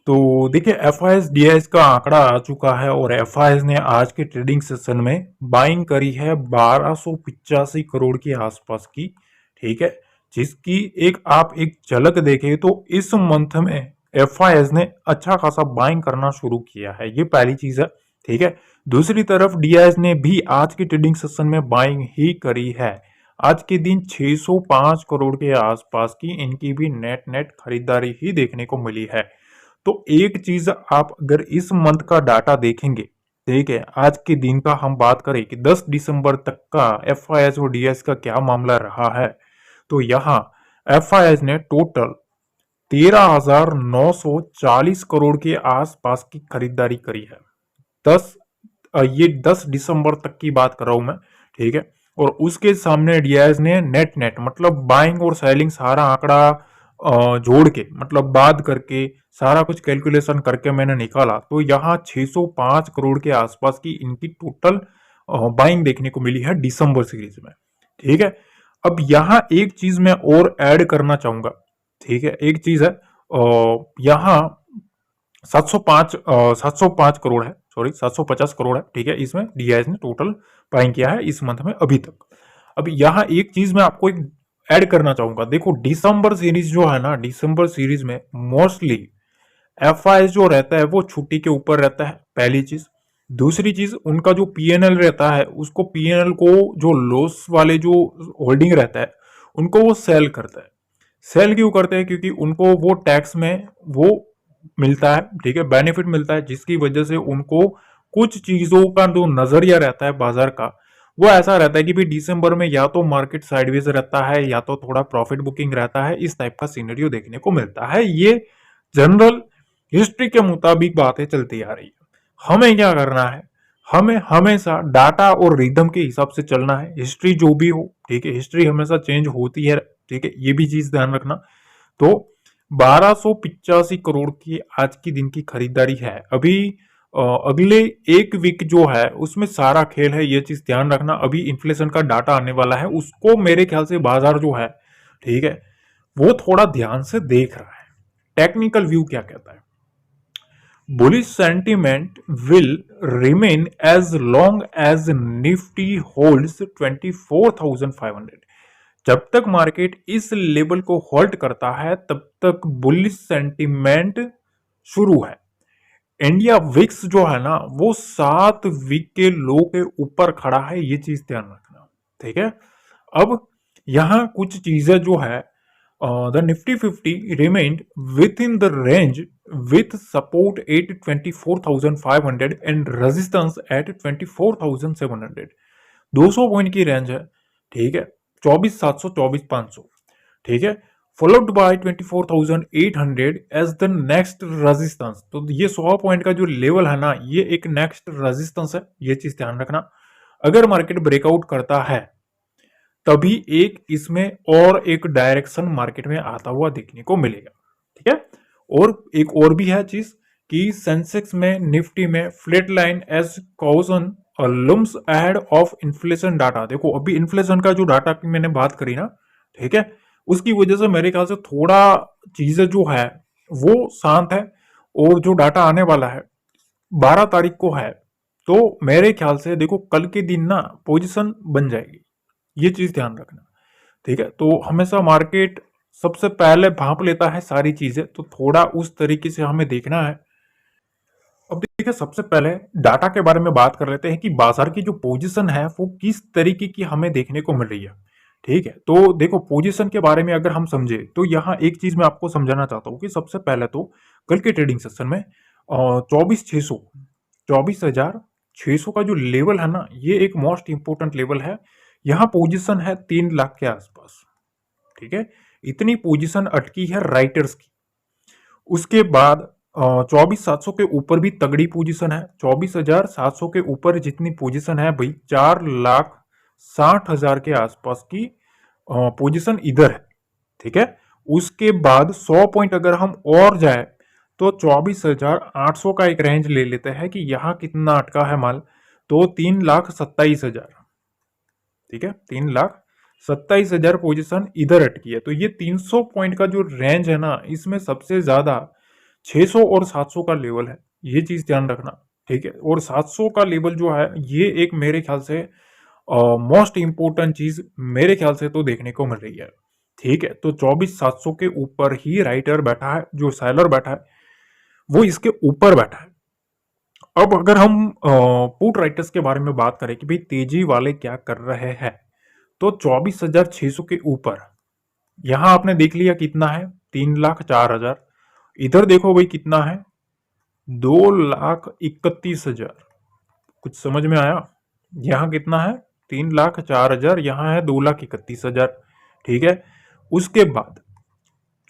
तो देखिए FIS DIIs का आंकड़ा आ चुका है और एफआईएस ने आज के ट्रेडिंग सेशन में बाइंग करी है 1285 करोड़ के आसपास की। ठीक है, जिसकी आप एक झलक देखें तो इस मंथ में एफआईएस ने अच्छा खासा बाइंग करना शुरू किया है, ये पहली चीज है। ठीक है, दूसरी तरफ डीआईएस ने भी आज के ट्रेडिंग सेशन में बाइंग ही करी है। आज के दिन 605 करोड़ के आसपास की इनकी भी नेट नेट खरीदारी ही देखने को मिली है। तो एक चीज आप अगर इस मंथ का डाटा देखेंगे, ठीक है, आज के दिन का हम बात करें कि 10 दिसंबर तक का एफआईएस और डीएस का क्या मामला रहा है, तो यहाँ एफआईएस ने टोटल 13,940 करोड़ के आसपास की खरीदारी करी है। 10 ये 10 दिसंबर तक की बात कर रहा हूं मैं। ठीक है, और उसके सामने डीआईएस ने नेट नेट मतलब बाइंग और सेलिंग सारा आंकड़ा जोड़ के मतलब बाद करके सारा कुछ कैलकुलेशन करके मैंने निकाला तो यहाँ 605 करोड़ के आसपास की इनकी टोटल बाइंग देखने को मिली है दिसंबर सीरीज में। ठीक है, अब यहाँ एक चीज मैं और ऐड करना चाहूंगा। ठीक है, एक चीज है यहाँ 705 करोड़ है, सॉरी 750 करोड़ है। ठीक है, इसमें डीआईएस ने टोटल बाइंग किया है इस मंथ में अभी तक। अब यहाँ एक चीज मैं आपको एक ऐड करना चाहूंगा। देखो दिसंबर सीरीज जो है ना, दिसंबर सीरीज में मोस्टली एफआईएस जो रहता है वो छुट्टी के ऊपर रहता है, पहली चीज। दूसरी चीज उनका जो पीएनएल रहता है उसको पीएनएल को जो लॉस वाले जो होल्डिंग रहता है उनको वो सेल करता है। सेल क्यों करते हैं? क्योंकि उनको वो टैक्स में वो मिलता है, ठीक है, बेनिफिट मिलता है, जिसकी वजह से उनको कुछ चीजों का जो नजरिया रहता है बाजार का वो ऐसा रहता है कि भाई दिसंबर में या तो मार्केट साइडवेज रहता है या तो थोड़ा प्रॉफिट बुकिंग रहता है, इस टाइप का सिनेरियो देखने को मिलता है। ये जनरल हिस्ट्री के मुताबिक बातें चलती आ रही है। हमें क्या करना है? हमें हमेशा डाटा और रिदम के हिसाब से चलना है। हिस्ट्री जो भी हो, ठीक है, हिस्ट्री हमेशा चेंज होती है, ठीक है, ये भी चीज ध्यान रखना। तो 1285 करोड़ की आज की दिन की खरीदारी है। अभी अगले एक वीक जो है उसमें सारा खेल है, ये चीज ध्यान रखना। अभी इन्फ्लेशन का डाटा आने वाला है, उसको मेरे ख्याल से बाजार जो है, ठीक है, वो थोड़ा ध्यान से देख रहा है। टेक्निकल व्यू क्या कहता है? bullish sentiment will remain as long as Nifty holds 24,500। जब तक मार्केट इस लेवल को होल्ड करता है तब तक बुलिश सेंटिमेंट शुरू है। इंडिया विक्स जो है ना वो 7 वीक के लो के ऊपर खड़ा है, ये चीज ध्यान रखना। ठीक है, अब यहां कुछ चीजें जो है, the Nifty 50 remained within the range with support at 24,500 and resistance at 24,700। 200 point की रेंज है, ठीक है, 24,700 24,500। ठीक है, followed by 24,800 as the next resistance. तो ये 100 पॉइंट का जो लेवल है ना, ये एक नेक्स्ट रेजिस्टेंस है, ये चीज ध्यान रखना। अगर मार्केट ब्रेकआउट करता है तभी एक इसमें और एक डायरेक्शन मार्केट में आता हुआ देखने को मिलेगा। ठीक है, और एक और भी है चीज कि सेंसेक्स में निफ्टी में flat line as caution looms ahead of inflation data. देखो अभी इन्फ्लेशन का जो डाटा की मैंने बात करी ना, ठीक है, उसकी वजह से मेरे ख्याल से थोड़ा चीजें जो है वो शांत है। और जो डाटा आने वाला है 12 तारीख को है, तो मेरे ख्याल से देखो कल के दिन ना पोजीशन बन जाएगी, ये चीज ध्यान रखना। ठीक है, तो हमेशा मार्केट सबसे पहले भांप लेता है सारी चीजें, तो थोड़ा उस तरीके से हमें देखना है। अब देखिए सबसे पहले डाटा के बारे में बात कर लेते हैं कि बाजार की जो पोजीशन है वो किस तरीके की हमें देखने को मिल रही है। ठीक है, तो देखो पोजीशन के बारे में अगर हम समझे तो यहाँ एक चीज मैं आपको समझाना चाहता हूँ कि सबसे पहले तो कल के ट्रेडिंग सेशन में 24,600 का जो लेवल है ना, ये एक मोस्ट इंपोर्टेंट लेवल है। यहाँ पोजीशन है 3 लाख के आसपास। ठीक है, इतनी पोजीशन अटकी है राइटर्स की। उसके बाद 24,700 के ऊपर भी तगड़ी पोजीशन है। 24,700 के ऊपर जितनी पोजीशन है भाई, 4,60,000 के आसपास की पोजीशन इधर है। ठीक है, उसके बाद 100 पॉइंट अगर हम और जाए तो 24,800 का एक रेंज ले लेते हैं कि यहाँ कितना अटका है माल, तो 3,27,000। ठीक है, 3,27,000 पोजीशन इधर अटकी है। तो ये 300 पॉइंट का जो रेंज है ना, इसमें सबसे ज्यादा 600 और 700 का लेवल है, ये चीज ध्यान रखना। ठीक है, और 700 का लेवल जो है ये एक मेरे ख्याल से मोस्ट इंपोर्टेंट चीज मेरे ख्याल से तो देखने को मिल रही है। ठीक है, तो 24,700 के ऊपर ही राइटर बैठा है, जो सेलर बैठा है वो इसके ऊपर बैठा है। अब अगर हम पुट राइटर्स के बारे में बात करें कि भाई तेजी वाले क्या कर रहे हैं, तो 24,600 के ऊपर यहां आपने देख लिया कितना है, 3,04,000। इधर देखो भाई कितना है, 2,31,000। कुछ समझ में आया? यहाँ कितना है, 3,04,000, यहाँ है 2,31,000। ठीक है, उसके बाद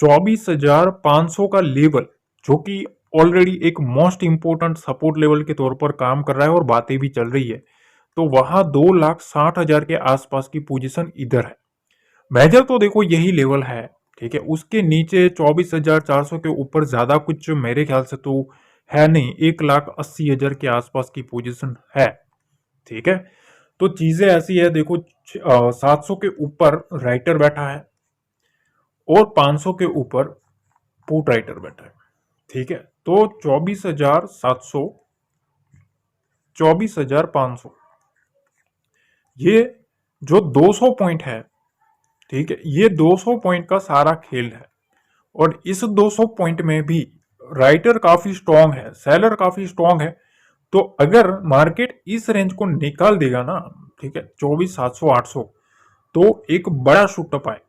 24,500 का लेवल, जो कि ऑलरेडी एक मोस्ट इंपोर्टेंट सपोर्ट लेवल के तौर पर काम कर रहा है और बातें भी चल रही है, तो वहां 2,60,000 के आसपास की पोजीशन इधर है। मेजर तो देखो यही लेवल है। ठीक है, उसके नीचे 24,400 के ऊपर ज्यादा कुछ मेरे ख्याल से तो है नहीं, 1,80,000 के आसपास की पोजीशन है। ठीक है, तो चीजें ऐसी है, देखो 700 के ऊपर राइटर बैठा है और 500 के ऊपर पुट राइटर बैठा है। ठीक है, तो 24,700, 24,500, ये जो 200 पॉइंट है, ठीक है, ये 200 पॉइंट का सारा खेल है। और इस 200 पॉइंट में भी राइटर काफी स्ट्रांग है, सेलर काफी स्ट्रांग है। तो अगर मार्केट इस रेंज को निकाल देगा ना, ठीक है, 24,700, 800, तो एक बड़ा शूटअप आएगा।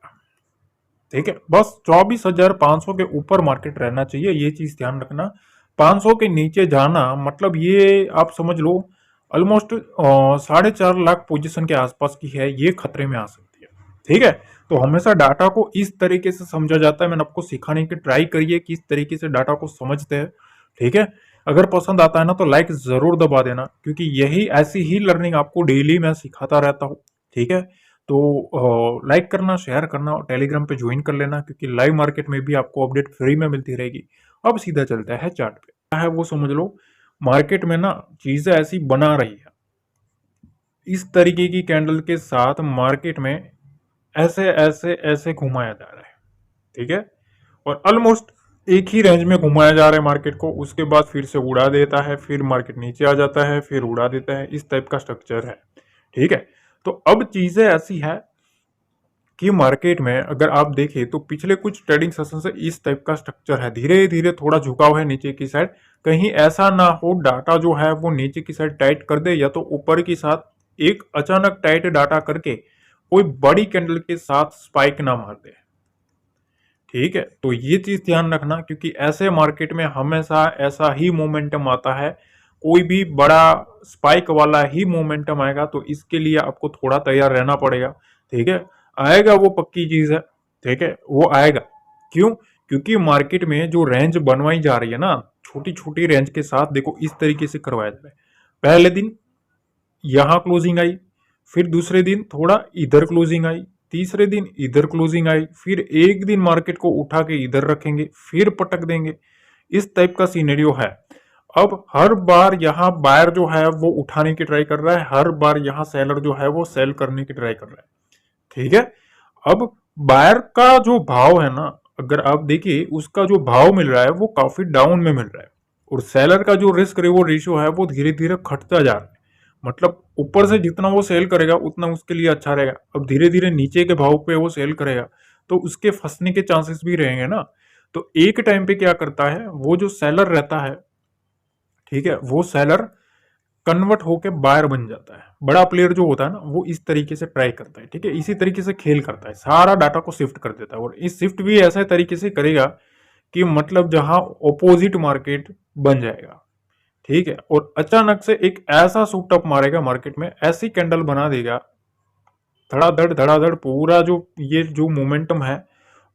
ठीक है, बस 24,500 के ऊपर मार्केट रहना चाहिए, ये चीज ध्यान रखना। 500 के नीचे जाना मतलब ये आप समझ लो ऑलमोस्ट 4.5 लाख पोजीशन के आसपास की है, ये खतरे में आ सकती है। ठीक है, तो हमेशा डाटा को इस तरीके से समझा जाता है, मैंने आपको सिखाने की ट्राई करी है कि इस तरीके से डाटा को समझते हैं। ठीक है, अगर पसंद आता है ना तो लाइक जरूर दबा देना, क्योंकि यही ऐसी ही लर्निंग आपको डेली मैं सिखाता रहता हूँ। ठीक है, तो लाइक करना, शेयर करना और टेलीग्राम पे ज्वाइन कर लेना, क्योंकि लाइव मार्केट में भी आपको अपडेट फ्री में मिलती रहेगी। अब सीधा चलता है चार्ट पे, क्या है वो समझ लो। मार्केट में ना चीजें ऐसी बना रही है, इस तरीके की कैंडल के साथ मार्केट में ऐसे ऐसे ऐसे घुमाया जा रहा है। ठीक है, और ऑलमोस्ट एक ही रेंज में घुमाया जा रहा है मार्केट को, उसके बाद फिर से उड़ा देता है, फिर मार्केट नीचे आ जाता है, फिर उड़ा देता है, इस टाइप का स्ट्रक्चर है। ठीक है, तो अब चीजें ऐसी है कि मार्केट में अगर आप देखें तो पिछले कुछ ट्रेडिंग सेशन से इस टाइप का स्ट्रक्चर है, धीरे धीरे थोड़ा झुकाव है नीचे की साइड। कहीं ऐसा ना हो डाटा जो है वो नीचे की साइड टाइट कर दे, या तो ऊपर की साथ एक अचानक टाइट डाटा करके कोई बड़ी कैंडल के साथ स्पाइक ना मार दे। ठीक है, तो ये चीज ध्यान रखना, क्योंकि ऐसे मार्केट में हमेशा ऐसा ही मोमेंटम आता है, कोई भी बड़ा स्पाइक वाला ही मोमेंटम आएगा, तो इसके लिए आपको थोड़ा तैयार रहना पड़ेगा। ठीक है, आएगा वो पक्की चीज है। ठीक है, वो आएगा। क्यों? क्योंकि मार्केट में जो रेंज बनवाई जा रही है ना, छोटी छोटी रेंज के साथ देखो इस तरीके से करवाया जा रहा है। पहले दिन यहां क्लोजिंग आई, फिर दूसरे दिन थोड़ा इधर क्लोजिंग आई, तीसरे दिन इधर क्लोजिंग आई, फिर एक दिन मार्केट को उठा के इधर रखेंगे, फिर पटक देंगे। इस टाइप का सीनेरियो है। अब हर बार यहां बायर जो है वो उठाने की ट्राई कर रहा है, हर बार यहां सेलर जो है वो सेल करने की ट्राई कर रहा है। ठीक है, अब बायर का जो भाव है ना, अगर आप देखिए उसका जो भाव मिल रहा है वो काफी डाउन में मिल रहा है, और सेलर का जो रिस्क रिवॉर्ड रेशियो है वो धीरे धीरे घटता जा रहा है। मतलब ऊपर से जितना वो सेल करेगा उतना उसके लिए अच्छा रहेगा, अब धीरे धीरे नीचे के भाव पे वो सेल करेगा तो उसके फंसने के चांसेस भी रहेंगे ना। तो एक टाइम पे क्या करता है, वो जो सेलर रहता है, ठीक है, वो सेलर कन्वर्ट होके बायर बन जाता है। बड़ा प्लेयर जो होता है ना वो इस तरीके से ट्राई करता है। ठीक है, इसी तरीके से खेल करता है, सारा डाटा को शिफ्ट कर देता है, और इस शिफ्ट भी ऐसा तरीके से करेगा कि मतलब जहां ऑपोजिट मार्केट बन जाएगा। ठीक है, और अचानक से एक ऐसा शूटअप मारेगा मार्केट में, ऐसी कैंडल बना देगा, धड़ाधड़ पूरा जो ये जो मोमेंटम है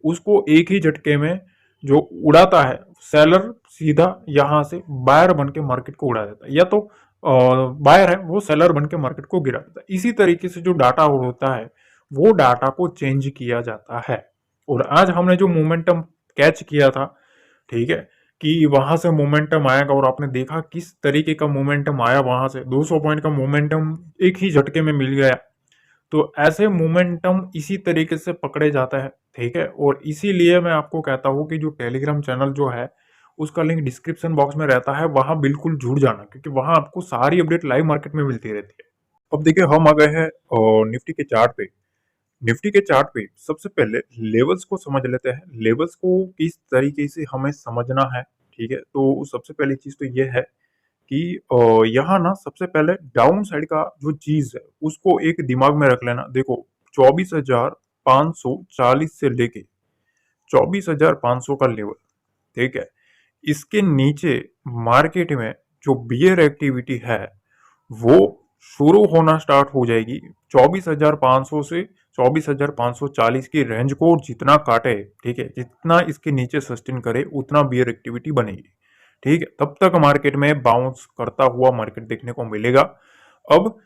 उसको एक ही झटके में जो उड़ाता है, सेलर सीधा यहां से बायर बन के मार्केट को उड़ा देता है, या तो बायर है वो सेलर बन के मार्केट को गिरा देता है। इसी तरीके से जो डाटा होता है वो डाटा को चेंज किया जाता है। और आज हमने जो मोमेंटम कैच किया था, ठीक है, कि वहां से मोमेंटम आएगा, और आपने देखा किस तरीके का मोमेंटम आया, वहां से 200 पॉइंट का मोमेंटम एक ही झटके में मिल गया। तो ऐसे मोमेंटम इसी तरीके से पकड़े जाता है। ठीक है, और इसीलिए मैं आपको कहता हूं कि जो टेलीग्राम चैनल जो है उसका लिंक डिस्क्रिप्शन बॉक्स में रहता है, वहां बिल्कुल जुड़ जाना, क्योंकि वहां आपको सारी अपडेट लाइव मार्केट में मिलती रहती है। अब देखिए हम आ गए हैं निफ्टी के चार्ट पे। निफ्टी के चार्ट पे सबसे पहले लेवल्स को समझ लेते हैं, लेवल्स को किस तरीके से हमें समझना है। ठीक है, तो सबसे पहली चीज तो ये है कि यहाँ ना सबसे पहले डाउन साइड का जो चीज है उसको एक दिमाग में रख लेना। देखो 24,540 से लेके 24,500 का लेवल, ठीक है, इसके नीचे मार्केट में जो बियर एक्टिविटी है वो शुरू होना स्टार्ट हो जाएगी। 24,500 से 24,540 की रेंज को जितना काटे, ठीक है, जितना इसके नीचे सस्टेन करे उतना बियर एक्टिविटी बनेगी। ठीक है, तब तक मार्केट में बाउंस करता हुआ मार्केट देखने को मिलेगा। अब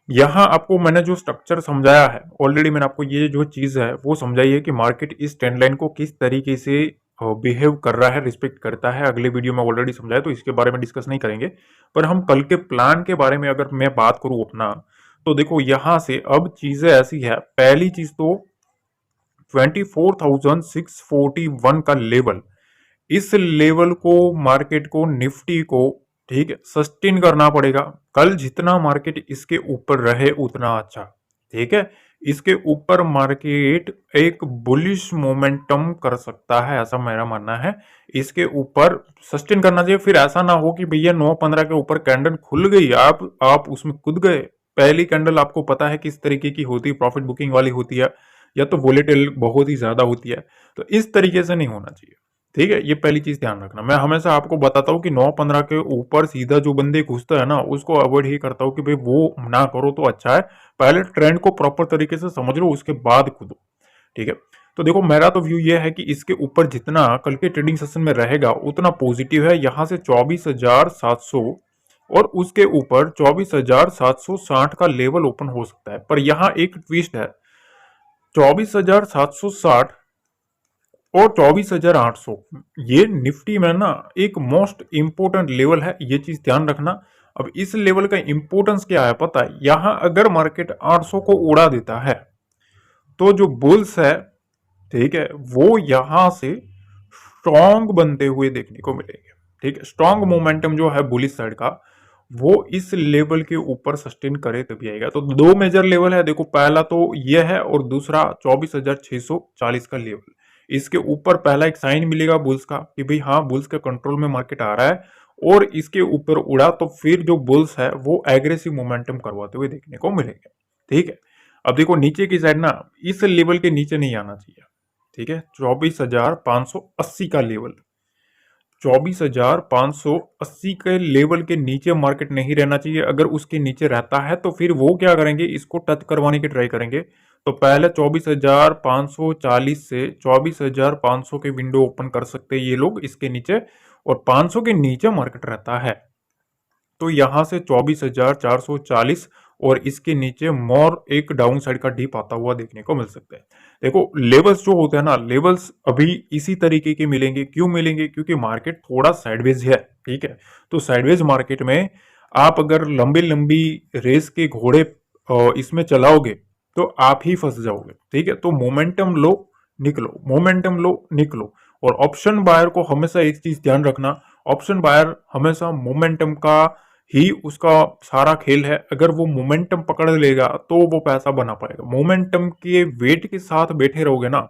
यहाँ आपको मैंने जो स्ट्रक्चर समझाया है ऑलरेडी, मैंने आपको ये जो चीज है वो समझाई है कि मार्केट इस ट्रेंड लाइन को किस तरीके से बिहेव कर रहा है, रिस्पेक्ट करता है। अगले वीडियो में ऑलरेडी समझाया, तो इसके बारे में डिस्कस नहीं करेंगे। पर हम कल के प्लान के बारे में अगर मैं बात करूं अपना, तो देखो यहां से अब चीजें ऐसी है। पहली चीज तो 24,641 का लेवल, इस लेवल को मार्केट को, निफ्टी को, ठीक है, सस्टेन करना पड़ेगा। कल जितना मार्केट इसके ऊपर रहे उतना अच्छा, ठीक है। इसके ऊपर मार्केट एक बुलिश मोमेंटम कर सकता है, ऐसा मेरा मानना है। इसके ऊपर सस्टेन करना चाहिए। फिर ऐसा ना हो कि भैया 9:15 के ऊपर कैंडल खुल गई, आप उसमें कूद गए। पहली कैंडल आपको पता है किस तरीके की होती है, प्रॉफिट बुकिंग वाली होती है, या तो वोलेटिल बहुत ही ज्यादा होती है। तो इस तरीके से नहीं होना चाहिए, ठीक है। ये पहली चीज ध्यान रखना। मैं हमेशा आपको बताता हूँ कि 9:15 के ऊपर सीधा जो बंदे घुसता है ना, उसको अवॉइड ही करता हूँ कि भाई वो ना करो तो अच्छा है। पहले ट्रेंड को प्रॉपर तरीके से समझ लो, उसके बाद कूदो, ठीक है। तो देखो मेरा तो व्यू ये है कि इसके ऊपर जितना कल के ट्रेडिंग सेशन में रहेगा उतना पॉजिटिव है। यहां से 24,700 और उसके ऊपर 24,760 का लेवल ओपन हो सकता है। पर यहाँ एक ट्विस्ट है, 24,760 और 24,800, ये निफ्टी में ना एक मोस्ट इंपोर्टेंट लेवल है, ये चीज ध्यान रखना। अब इस लेवल का इंपोर्टेंस क्या है पता है? यहां अगर मार्केट 800 को उड़ा देता है तो जो बुल्स है, ठीक है, वो यहां से स्ट्रॉन्ग बनते हुए देखने को मिलेंगे। ठीक है, स्ट्रॉन्ग मोमेंटम जो है बुलिश साइड का, वो इस लेवल के ऊपर सस्टेन करे तभी आएगा। तो दो मेजर लेवल है, देखो पहला तो ये है और दूसरा 24,640 का लेवल। इसके ऊपर पहला एक साइन मिलेगा बुल्स का कि भाई हाँ, बुल्स के कंट्रोल में मार्केट आ रहा है, और इसके ऊपर उड़ा तो फिर जो बुल्स है वो एग्रेसिव मोमेंटम करवाते हुए देखने को मिलेंगे। ठीक है, अब देखो नीचे की साइड ना इस लेवल के नीचे नहीं आना चाहिए। ठीक है, 24,580 का लेवल, 24,580 के लेवल के नीचे मार्केट नहीं रहना चाहिए। अगर उसके नीचे रहता है तो फिर वो क्या करेंगे, इसको टच करवाने की ट्राई करेंगे। तो पहले 24,540 से 24,500 के विंडो ओपन कर सकते हैं ये लोग इसके नीचे, और 500 के नीचे मार्केट रहता है तो यहां से 24,440 और इसके नीचे मोर एक डाउन साइड का डीप आता हुआ देखने को मिल सकता है। देखो लेवल्स जो होते हैं ना, लेवल्स अभी इसी तरीके के मिलेंगे। क्यों मिलेंगे? क्योंकि मार्केट थोड़ा साइडवेज है, ठीक है। तो साइडवेज मार्केट में आप अगर लंबी लंबी रेस के घोड़े इसमें चलाओगे तो आप ही फंस जाओगे, ठीक है। तो मोमेंटम लो निकलो, मोमेंटम लो निकलो। और ऑप्शन बायर को हमेशा एक चीज ध्यान रखना, ऑप्शन बायर हमेशा मोमेंटम का ही उसका सारा खेल है। अगर वो मोमेंटम पकड़ लेगा तो वो पैसा बना पाएगा। मोमेंटम के वेट के साथ बैठे रहोगे ना,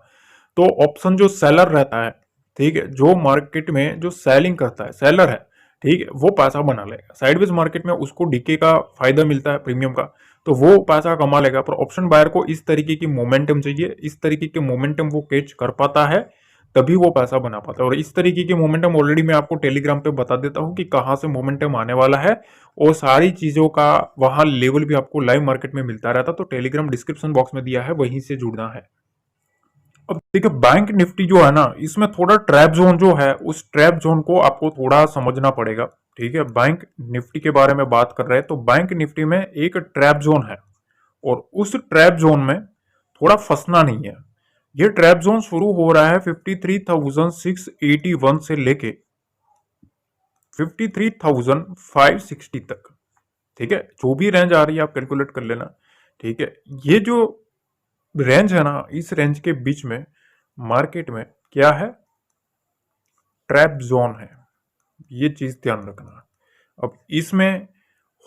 तो ऑप्शन जो सेलर रहता है, ठीक है, जो मार्केट में जो सेलिंग करता है सेलर है, ठीक है, वो पैसा बना लेगा। साइडवेज मार्केट में उसको डीके का फायदा मिलता है, प्रीमियम का, तो वो पैसा कमा लेगा। पर ऑप्शन बायर को इस तरीके की मोमेंटम चाहिए, इस तरीके के मोमेंटम वो कैच कर पाता है तभी वो पैसा बना पाता है। और इस तरीके की मोमेंटम ऑलरेडी मैं आपको टेलीग्राम पे बता देता हूँ कि कहाँ से मोमेंटम आने वाला है, और सारी चीजों का वहां लेवल भी आपको लाइव मार्केट में मिलता रहता। तो टेलीग्राम डिस्क्रिप्शन बॉक्स में दिया है, वहीं से जुड़ना है। अब देखिए बैंक निफ्टी जो है ना, इसमें थोड़ा ट्रैप जोन जो है, उस ट्रैप जोन को आपको थोड़ा समझना पड़ेगा, ठीक है। बैंक निफ्टी के बारे में बात कर रहे हैं तो बैंक निफ्टी में एक ट्रैप जोन है, और उस ट्रैप जोन में थोड़ा फंसना नहीं है। ये ट्रैप जोन शुरू हो रहा है 53,681 से लेके 53,560 तक, ठीक है। जो भी रेंज आ रही है आप कैलकुलेट कर लेना, ठीक है। ये जो रेंज है ना, इस रेंज के बीच में मार्केट में क्या है, ट्रैप जोन है, ये चीज ध्यान रखना। अब इसमें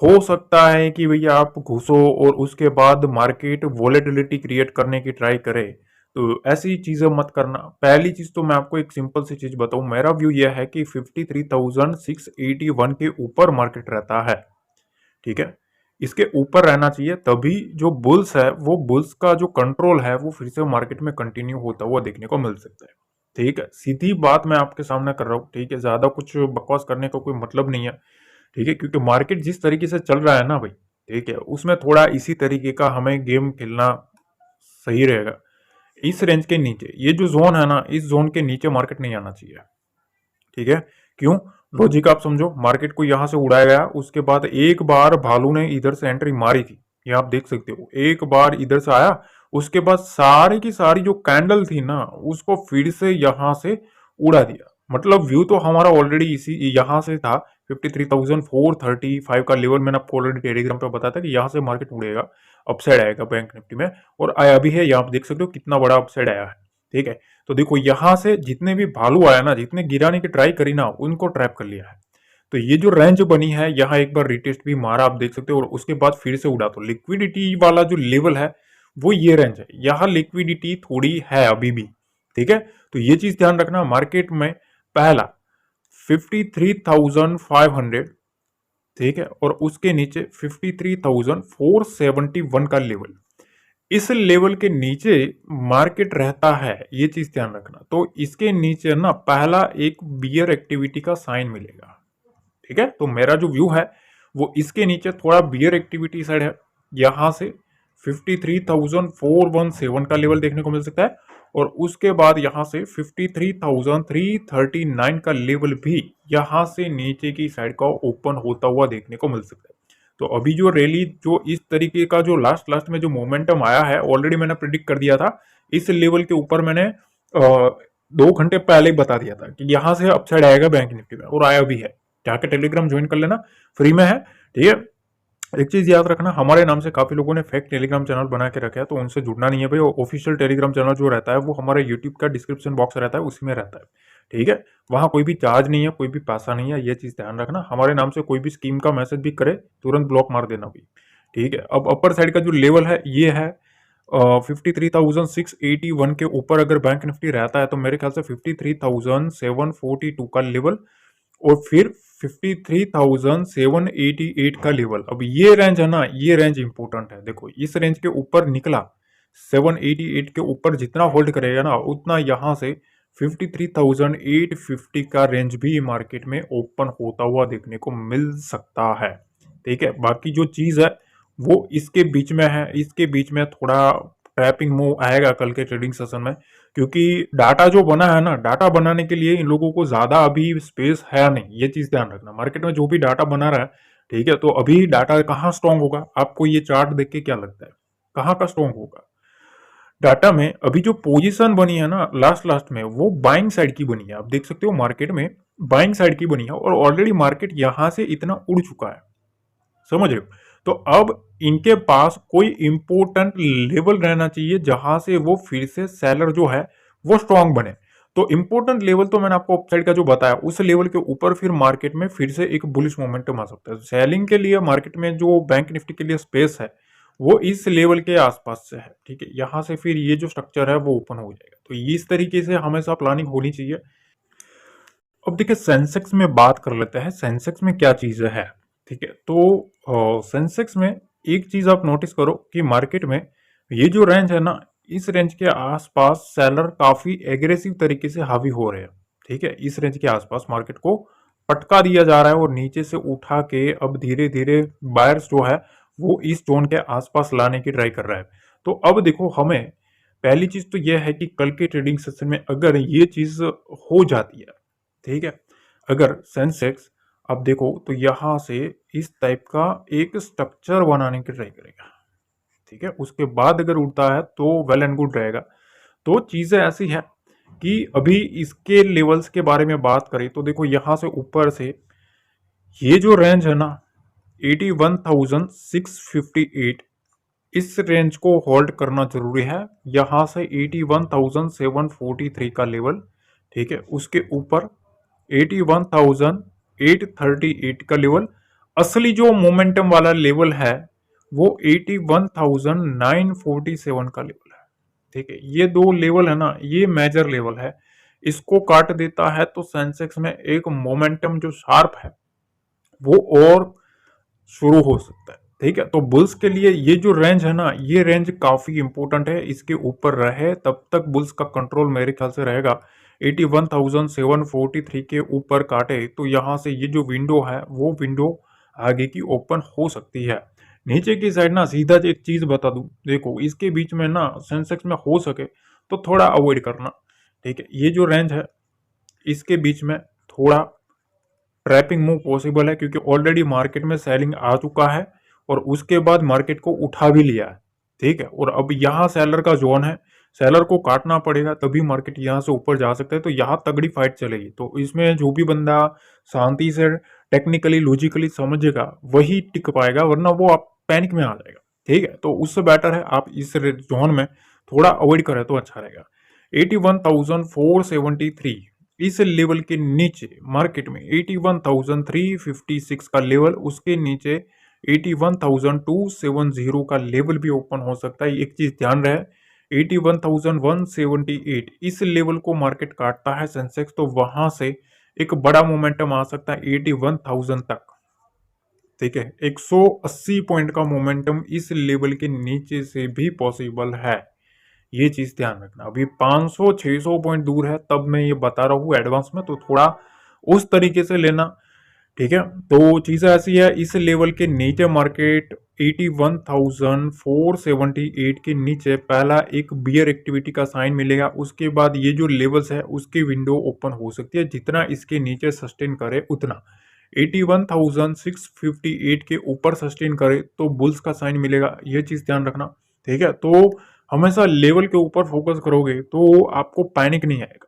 हो सकता है कि भैया आप घुसो और उसके बाद मार्केट वॉलेटिलिटी क्रिएट करने की ट्राई करे, तो ऐसी चीजें मत करना। पहली चीज तो मैं आपको एक सिंपल सी चीज बताऊं, मेरा व्यू यह है कि 53,681 के ऊपर मार्केट रहता है, ठीक है, इसके ऊपर रहना चाहिए, तभी जो बुल्स है वो बुल्स का जो कंट्रोल है वो फिर से मार्केट में कंटिन्यू होता हुआ देखने को मिल सकता है। ठीक है, सीधी बात मैं आपके सामने कर रहा हूँ, ठीक है, ज्यादा कुछ बकवास करने का कोई मतलब नहीं है, ठीक है, क्योंकि मार्केट जिस तरीके से चल रहा है ना भाई, ठीक है, उसमें थोड़ा इसी तरीके का हमें गेम खेलना सही रहेगा। इस रेंज के नीचे ये जो जोन है ना, इस जोन के नीचे मार्केट नहीं आना चाहिए, ठीक है। क्यों? लॉजिक आप समझो, मार्केट को यहां से उड़ाया गया, उसके बाद एक बार भालू ने इधर से एंट्री मारी थी, ये आप देख सकते हो, एक बार इधर से आया, उसके बाद सारी की सारी जो कैंडल थी ना उसको फिर से यहां से उड़ा दिया। मतलब व्यू तो हमारा ऑलरेडी इसी यहां से था, 53,435 का लेवल मैंने आपको ऑलरेडी टेलीग्राम पे बताया था कि यहां से मार्केट उड़ेगा, अपसाइड आएगा बैंक निफ्टी में, और आया भी है, यहाँ आप देख सकते हो कितना बड़ा अपसाइड आया है, ठीक है। तो देखो यहां से जितने भी भालू आया ना, जितने गिराने की ट्राई करी ना, उनको ट्रैप कर लिया है। तो ये जो रेंज बनी है, यहाँ एक बार रिटेस्ट भी मारा आप देख सकते हो, और उसके बाद फिर से उड़ा। तो लिक्विडिटी वाला जो लेवल है वो ये रेंज है, यहाँ लिक्विडिटी थोड़ी है अभी भी, ठीक है। तो ये चीज ध्यान रखना मार्केट में, पहला 53,500, ठीक है, और उसके नीचे 53,471 का लेवल, इस लेवल के नीचे मार्केट रहता है, ये चीज ध्यान रखना। तो इसके नीचे ना पहला एक बियर एक्टिविटी का साइन मिलेगा, ठीक है। तो मेरा जो व्यू है वो इसके नीचे थोड़ा बियर एक्टिविटी साइड है, यहां से 53,417 का लेवल देखने को मिल सकता है, और उसके बाद यहां से 53,339 का लेवल भी यहां से नीचे की साइड का ओपन होता हुआ देखने को मिल सकता है। तो अभी जो रैली जो इस तरीके का जो लास्ट लास्ट में जो मोमेंटम आया है, ऑलरेडी मैंने प्रिडिक्ट कर दिया था, इस लेवल के ऊपर मैंने 2 घंटे पहले ही बता दिया था कि यहां से अपसाइड आएगा बैंक निफ्टी में, और आया भी है। जाके टेलीग्राम ज्वाइन कर लेना, फ्री में है, ठीक है। एक चीज याद रखना, हमारे नाम से काफी लोगों ने फेक टेलीग्राम चैनल बना के रखा है, तो उनसे जुड़ना नहीं है भाई। ऑफिशियल टेलीग्राम चैनल जो रहता है वो हमारे यूट्यूब का डिस्क्रिप्शन बॉक्स रहता है, उसी में रहता है, ठीक है। वहां कोई भी चार्ज नहीं है, कोई भी पैसा नहीं है, ये चीज ध्यान रखना। हमारे नाम से कोई भी स्कीम का मैसेज भी करे, तुरंत ब्लॉक मार देना भाई, ठीक है। अब अपर साइड का जो लेवल है ये है 53,681 के ऊपर अगर बैंक निफ्टी रहता है तो मेरे ख्याल से 53,742 का लेवल, और फिर 53,788 का लेवल। अब ये रेंज है ना, ये रेंज इंपॉर्टेंट है। देखो इस रेंज के ऊपर निकला, 788 के ऊपर जितना होल्ड करेगा ना, उतना यहां से 53,850 का रेंज भी मार्केट में ओपन होता हुआ देखने को मिल सकता है, ठीक है। बाकी जो चीज है वो इसके बीच में है, इसके बीच में थोड़ा ट्रैपिंग मूव आएगा कल के ट्रेडिंग सेशन में, क्योंकि डाटा जो बना है ना, डाटा बनाने के लिए इन लोगों को ज्यादा अभी स्पेस है नहीं, ये चीज ध्यान रखना। मार्केट में जो भी डाटा बना रहा है, ठीक है, तो अभी डाटा कहाँ स्ट्रांग होगा, आपको ये चार्ट देख के क्या लगता है कहाँ का स्ट्रांग होगा? डाटा में अभी जो पोजीशन बनी है ना लास्ट लास्ट में, वो बाइंग साइड की बनी है, आप देख सकते हो मार्केट में बाइंग साइड की बनी है, और ऑलरेडी मार्केट यहां से इतना उड़ चुका है, समझ रहे हो। तो अब इनके पास कोई इंपोर्टेंट लेवल रहना चाहिए जहां से वो फिर से सेलर जो है वो स्ट्रांग बने। तो इंपोर्टेंट लेवल तो मैंने आपको अपसाइड का जो बताया, उस लेवल के ऊपर फिर मार्केट में फिर से एक बुलिश मोमेंटम आ सकता है। सेलिंग के लिए मार्केट में जो बैंक निफ्टी के लिए स्पेस है वो इस लेवल के आसपास से है, ठीक है। यहां से फिर ये जो स्ट्रक्चर है वो ओपन हो जाएगा, तो इस तरीके से हमेशा प्लानिंग होनी चाहिए। अब देखिए सेंसेक्स में बात कर लेते हैं, सेंसेक्स में क्या चीजें है, ठीक है। तो सेंसेक्स में एक चीज आप नोटिस करो कि मार्केट में ये जो रेंज है ना, इस रेंज के आसपास सेलर काफी एग्रेसिव तरीके से हावी हो रहे हैं, ठीक है। इस रेंज के आसपास मार्केट को पटका दिया जा रहा है, और नीचे से उठा के अब धीरे धीरे बायर्स जो है वो इस जोन के आसपास लाने की ट्राई कर रहा है। तो अब देखो, हमें पहली चीज तो यह है कि कल के ट्रेडिंग सेशन में अगर ये चीज हो जाती है, ठीक है, अगर सेंसेक्स आप देखो तो यहां से इस टाइप का एक स्ट्रक्चर बनाने की ट्राई करेगा, ठीक है, उसके बाद अगर उड़ता है तो वेल एंड गुड रहेगा। तो चीजें ऐसी है कि अभी इसके लेवल्स के बारे में बात करें तो देखो यहां से ऊपर से ये जो रेंज है ना 81,658, इस रेंज को होल्ड करना जरूरी है। यहां से 81,743 का लेवल, ठीक है, उसके ऊपर 81,000 81,838 का लेवल। असली जो मोमेंटम वाला लेवल है वो 81,947 का लेवल है। ठीक है, ये दो लेवल है ना, ये मेजर लेवल है। इसको काट देता है तो सेंसेक्स में एक मोमेंटम जो शार्प है वो और शुरू हो सकता है। ठीक है, तो बुल्स के लिए ये जो रेंज है ना, ये रेंज काफी इंपॉर्टेंट है। इसके ऊपर रहे तब तक बुल्स का कंट्रोल मेरे ख्याल से रहेगा। 81,743 के ऊपर काटे तो यहां से ये जो विंडो है वो विंडो आगे की ओपन हो सकती है। नीचे की साइड ना सीधा एक चीज बता दूं, देखो इसके बीच में ना सेंसेक्स में हो सके तो थोड़ा अवॉइड करना। ठीक है, ये जो रेंज है इसके बीच में थोड़ा ट्रैपिंग मूव पॉसिबल है, क्योंकि ऑलरेडी मार्केट में सेलिंग आ चुका है और उसके बाद मार्केट को उठा भी लिया है। ठीक है, और अब यहाँ सेलर का जोन है, सेलर को काटना पड़ेगा तभी मार्केट यहाँ से ऊपर जा सकता है। तो यहाँ तगड़ी फाइट चलेगी। तो इसमें जो भी बंदा शांति से टेक्निकली लॉजिकली समझेगा वही टिक पाएगा, वरना वो आप पैनिक में आ जाएगा। ठीक है, तो उससे बेटर है आप इस जोन में थोड़ा अवॉइड करें तो अच्छा रहेगा। 81,473 इस लेवल के नीचे मार्केट में 81,356 का लेवल, उसके नीचे 81,270 का लेवल भी ओपन हो सकता है। एक चीज ध्यान रहे, 81,178 इस लेवल को मार्केट काटता है सेंसेक्स तो वहां से एक बड़ा मोमेंटम आ सकता है 81,000 तक। ठीक है, 180 पॉइंट का मोमेंटम इस लेवल के नीचे से भी पॉसिबल है। ये चीज ध्यान रखना। अभी 500-600 पॉइंट दूर है, तब मैं ये बता रहा हूँ एडवांस में, तो थोड़ा उस तरीके से लेना। ठीक है, तो चीजें ऐसी है, इस लेवल के नीचे मार्केट 81,478 के नीचे पहला एक बियर एक्टिविटी का साइन मिलेगा। उसके बाद ये जो लेवल्स है उसकी विंडो ओपन हो सकती है, जितना इसके नीचे सस्टेन करे उतना। 81,658 के ऊपर सस्टेन करे तो बुल्स का साइन मिलेगा, ये चीज ध्यान रखना। ठीक है, तो हमेशा लेवल के ऊपर फोकस करोगे तो आपको पैनिक नहीं आएगा।